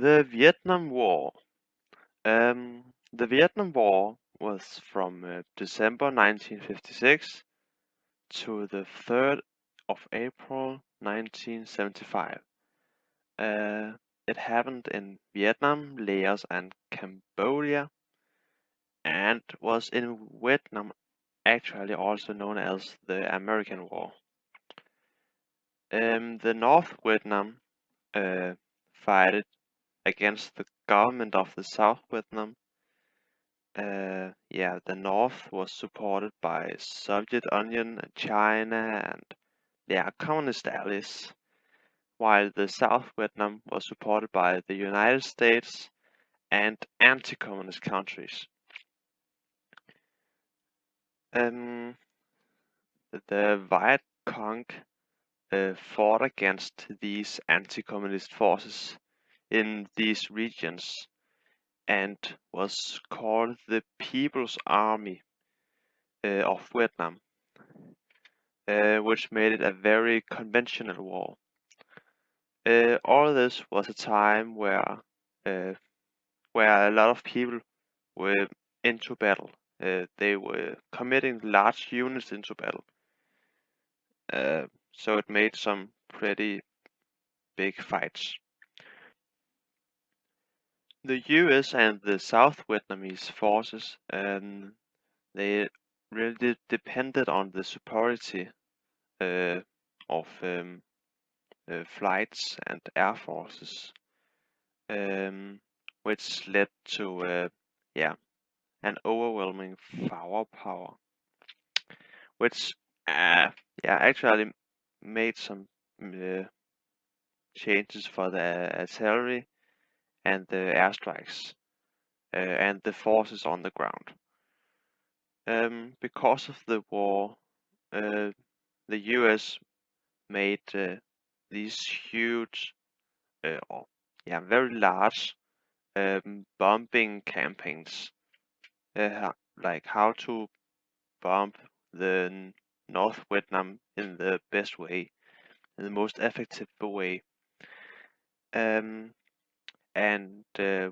The Vietnam War. The Vietnam War was from December 1956 to the 3rd of April 1975. Uh, it happened in Vietnam, Laos, and Cambodia, and was in Vietnam, actually also known as the American War. The North Vietnam fought against the government of the South Vietnam. The North was supported by Soviet Union, China, and their communist allies, while the South Vietnam was supported by the United States and anti-communist countries. The Viet Cong fought against these anti-communist forces in these regions and was called the People's Army of Vietnam, which made it a very conventional war. All this was a time where a lot of people were into battle. They were committing large units into battle. So it made some pretty big fights. The US and the South Vietnamese forces, they really depended on the superiority of flights and air forces, which led to an overwhelming firepower, which actually made some changes for the artillery and the airstrikes and the forces on the ground. Because of the war, the US made these huge, very large bombing campaigns, like how to bomb the North Vietnam in the best way, in the most effective way. And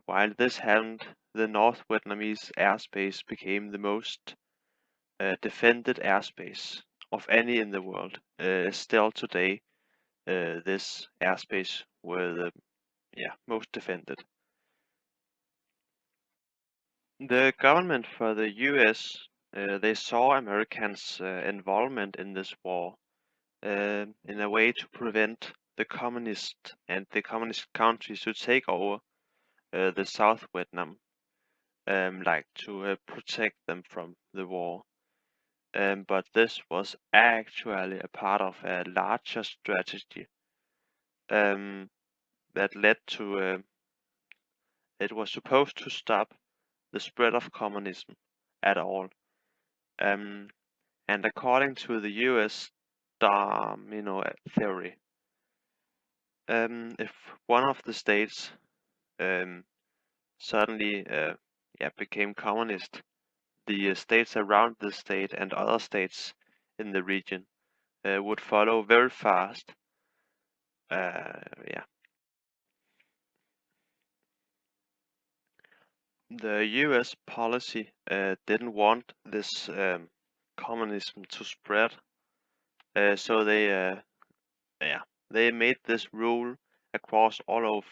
while this happened, the North Vietnamese airspace became the most defended airspace of any in the world. Still today, this airspace were the most defended. The government for the US, they saw Americans' involvement in this war in a way to prevent the communist countries to take over the South Vietnam, like to protect them from the war. But this was actually a part of a larger strategy that led to it was supposed to stop the spread of communism at all. And according to the US domino theory, if one of the states suddenly became communist, the states around the state and other states in the region would follow very fast. The US policy didn't want this communism to spread, so they made this rule across all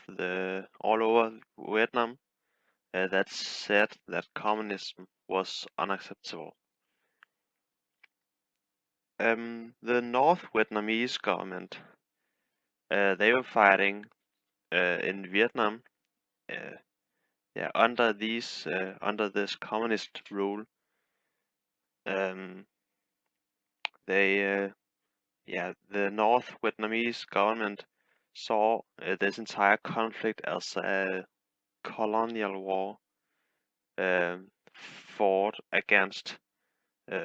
over Vietnam that said that communism was unacceptable. The North Vietnamese government, they were fighting in Vietnam under this communist rule. The North Vietnamese government saw this entire conflict as a colonial war fought against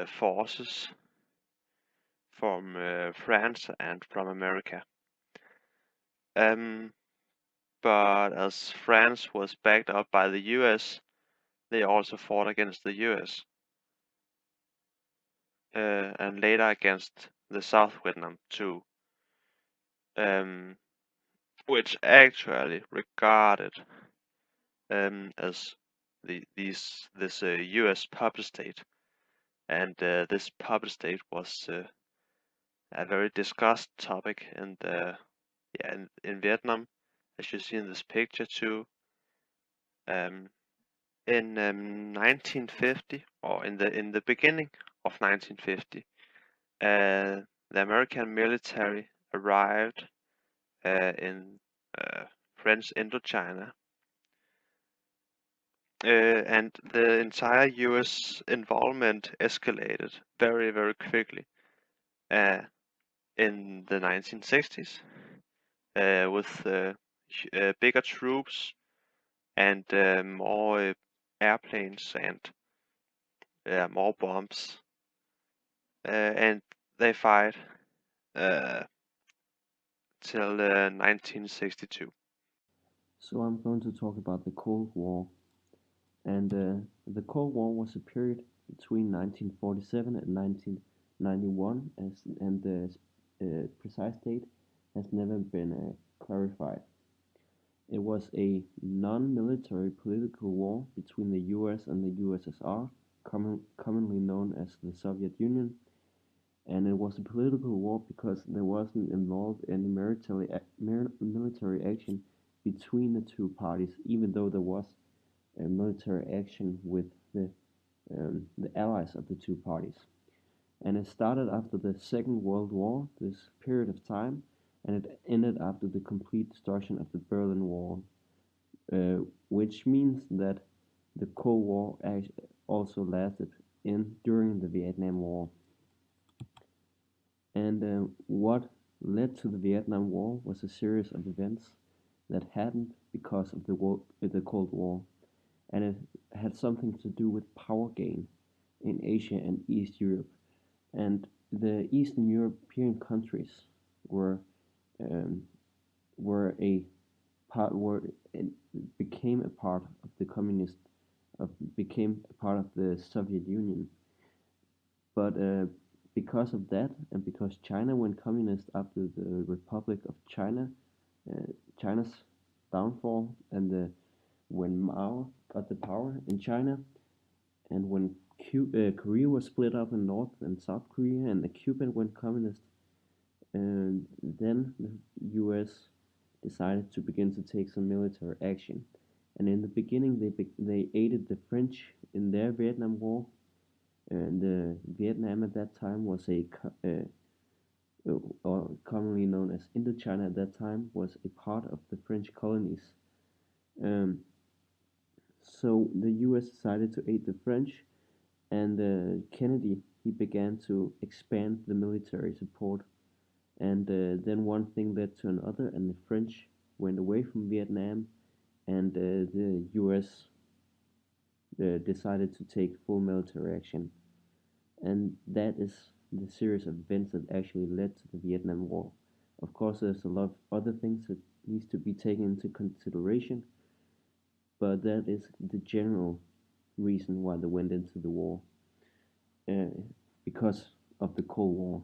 forces from France and from America. But as France was backed up by the US, they also fought against the US and later against the South Vietnam too. which actually regarded as this U.S. puppet state, and this puppet state was a very discussed topic in Vietnam, as you see in this picture too. Um, in 1950, or in the beginning of 1950, the American military arrived in uh, French Indochina, and the entire U.S. involvement escalated very, very quickly uh, in the 1960s with bigger troops and more airplanes and more bombs, and they fight uh, till 1962. So I'm going to talk about the Cold War. And the Cold War was a period between 1947 and 1991, and the precise date has never been clarified. It was a non-military political war between the US and the USSR, commonly known as the Soviet Union, and it was a political war because there wasn't involved any military action between the two parties, even though there was military action with the allies of the two parties. And it started after the Second World War, this period of time, and it ended after the complete destruction of the Berlin Wall, which means that the Cold War also lasted during the Vietnam War. And what led to the Vietnam War was a series of events that happened because of the Cold War, and it had something to do with power gain in Asia and East Europe. And the Eastern European countries were um, were a part were it became a part of the communist of became a part of the Soviet Union. But because of that, and because China went communist after the Republic of China, uh, China's downfall, and when Mao got the power in China, and when Korea was split up in North and South Korea, and the Cuba went communist, and then the U.S. decided to begin to take some military action. And in the beginning, they aided the French in their Vietnam War, and Vietnam at that time was or commonly known as Indochina at that time, was a part of the French colonies. Um, so the U.S. decided to aid the French, and Kennedy, he began to expand the military support, and then one thing led to another, and the French went away from Vietnam, and the U.S. Decided to take full military action, and that is the series of events that actually led to the Vietnam War. Of course, there's a lot of other things that needs to be taken into consideration, but that is the general reason why they went into the war, uh, because of the Cold War.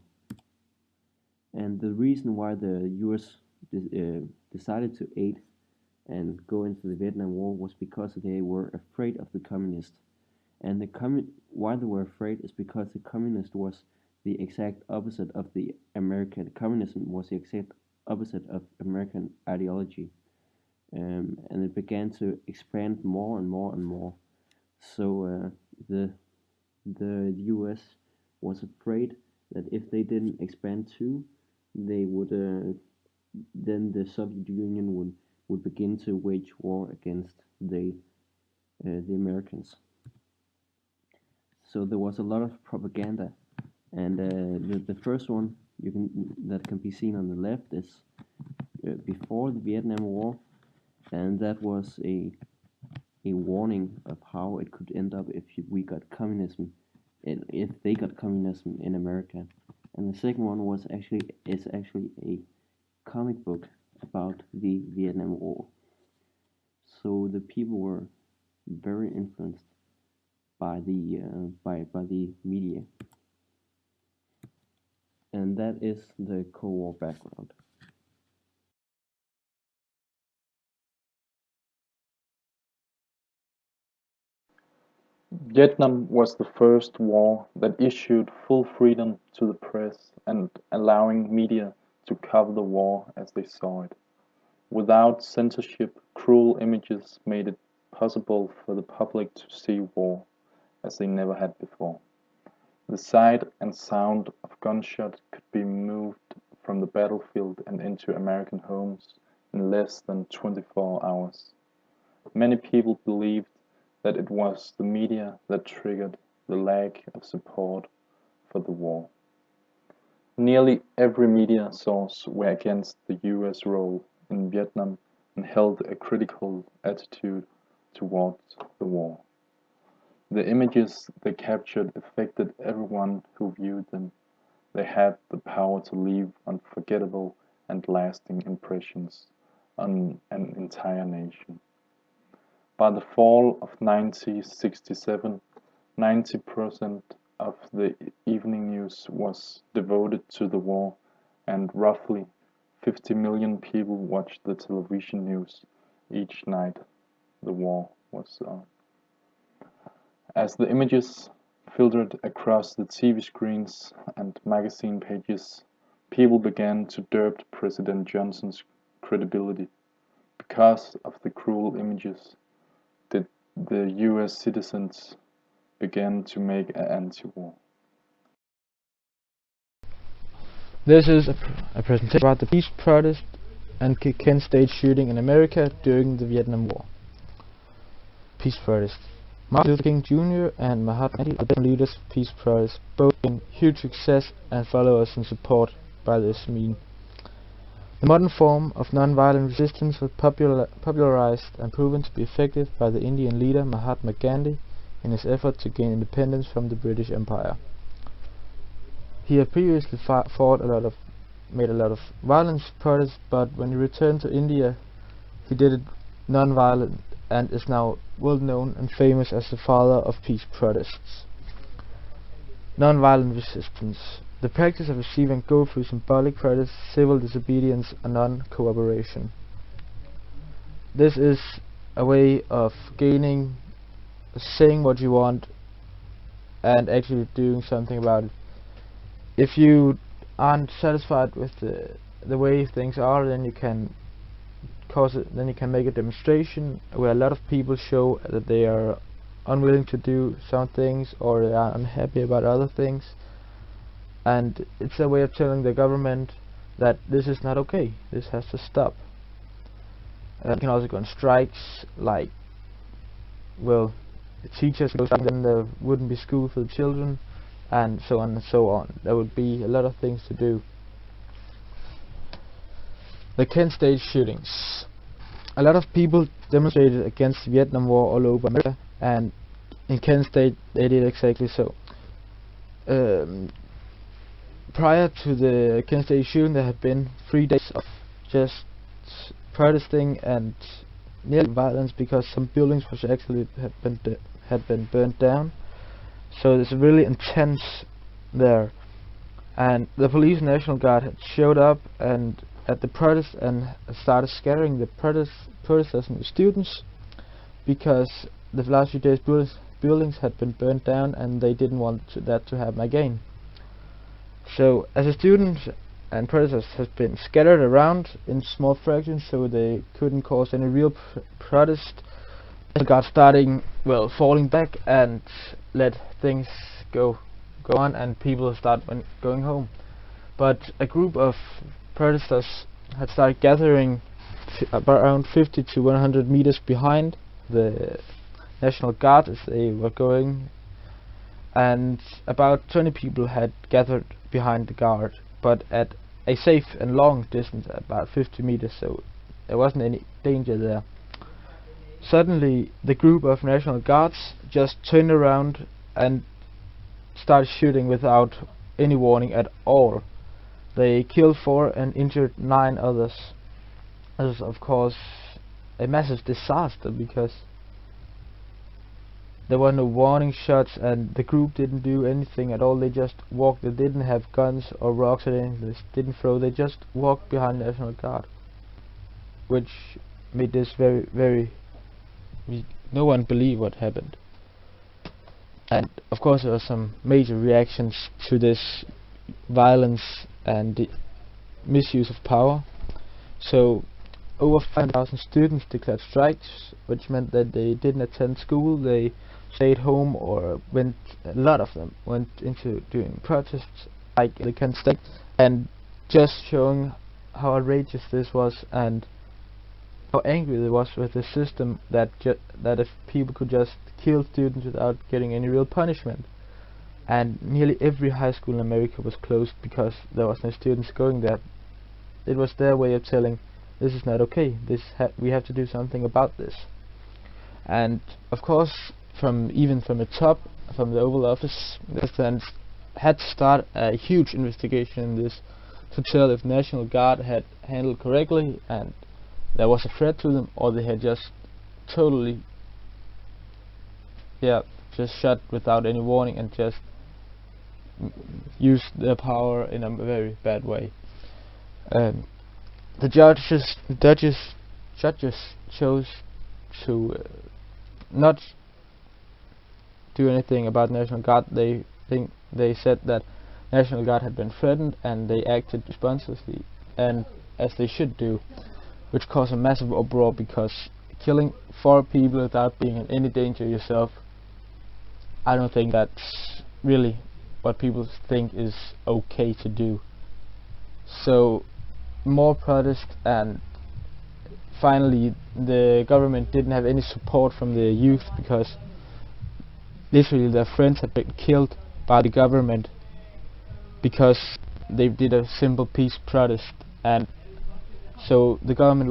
And the reason why the US decided to aid and go into the Vietnam War was because they were afraid of the communists. And why they were afraid is because the communist was the exact opposite of the American communism was the exact opposite of American ideology, and it began to expand more and more and more. So the the U.S. was afraid that if they didn't expand too, they would then the Soviet Union would begin to wage war against the Americans. So there was a lot of propaganda, and the first one that can be seen on the left is before the Vietnam War, and that was a warning of how it could end up if we got communism, if they got communism in America. And the second one is actually a comic book about the Vietnam War. So the people were very influenced by the media, and that is the Cold War background. Vietnam was the first war that issued full freedom to the press and allowing media to cover the war as they saw it. Without censorship, cruel images made it possible for the public to see war as they never had before. The sight and sound of gunshots could be moved from the battlefield and into American homes in less than 24 hours. Many people believed that it was the media that triggered the lack of support for the war. Nearly every media source were against the US role in Vietnam and held a critical attitude towards the war. The images they captured affected everyone who viewed them. They had the power to leave unforgettable and lasting impressions on an entire nation. By the fall of 1967, 90% of the evening news was devoted to the war, and roughly 50 million people watched the television news each night the war was on. As the images filtered across the TV screens and magazine pages, people began to doubt President Johnson's credibility. Because of the cruel images, the US citizens began to make an anti-war. This is a presentation about the peace protest and Kent State shooting in America during the Vietnam War. Peace protest. Martin Luther King Jr. and Mahatma Gandhi are the leaders of peace protest, both in huge success and followers in support by this mean. The modern form of non-violent resistance was popularized and proven to be effective by the Indian leader Mahatma Gandhi in his effort to gain independence from the British Empire. He had previously made a lot of violent protests, but when he returned to India, he did it non-violent and is now well known and famous as the father of peace protests. Non-violent resistance. The practice of receiving go through symbolic protest, civil disobedience and non-cooperation. This is a way of saying what you want and actually doing something about it. If you aren't satisfied with the way things are, then you can make a demonstration where a lot of people show that they are unwilling to do some things or they are unhappy about other things, and it's a way of telling the government that this is not okay, this has to stop. You can also go on strikes, like, well, the teachers go strike, then there wouldn't be school for the children, and so on and so on. There would be a lot of things to do. The Kent State shootings. A lot of people demonstrated against the Vietnam War all over America, and in Kent State they did exactly so. Prior to the Kent State shooting, there had been 3 days of just protesting and nearly violence because some buildings was actually had been burned down. So it's really intense there, and the police and National Guard had showed up and at the protest and started scattering the protesters and the students, because the last few days buildings had been burned down and they didn't want that to happen again. So as a student and protesters have been scattered around in small fractions, so they couldn't cause any real protest, the guard starting falling back and let things go on, and people start going home. But a group of protesters had started gathering around 50 to 100 meters behind the National Guard as they were going, and about 20 people had gathered behind the guard, but at a safe and long distance, about 50 meters, so there wasn't any danger there. Suddenly the group of National Guards just turned around and started shooting without any warning at all. They killed 4 and injured 9 others. This is of course a massive disaster because there were no warning shots and the group didn't do anything at all. They just walked. They didn't have guns or rocks or anything. They didn't throw. They just walked behind the National Guard, which made this very no one believe what happened. And of course there were some major reactions to this violence and the misuse of power. So over 5,000 students declared strikes, which meant that they didn't attend school, they stayed home, or a lot of them went into doing protests like the Kent State, and just showing how outrageous this was and how angry they was with the system that if people could just kill students without getting any real punishment. And nearly every high school in America was closed because there was no students going there. It was their way of telling, this is not okay, we have to do something about this. And of course, even from the top, from the Oval Office, the president had to start a huge investigation in this to tell if National Guard had handled correctly and there was a threat to them, or they had just totally just shot without any warning and just used their power in a very bad way. The judges chose to not do anything about National Guard. They said that National Guard had been threatened and they acted responsibly and as they should do, which caused a massive uproar because killing 4 people without being in any danger yourself, I don't think that's really what people think is okay to do. So more protests, and finally the government didn't have any support from the youth because literally their friends had been killed by the government because they did a simple peace protest, and so the government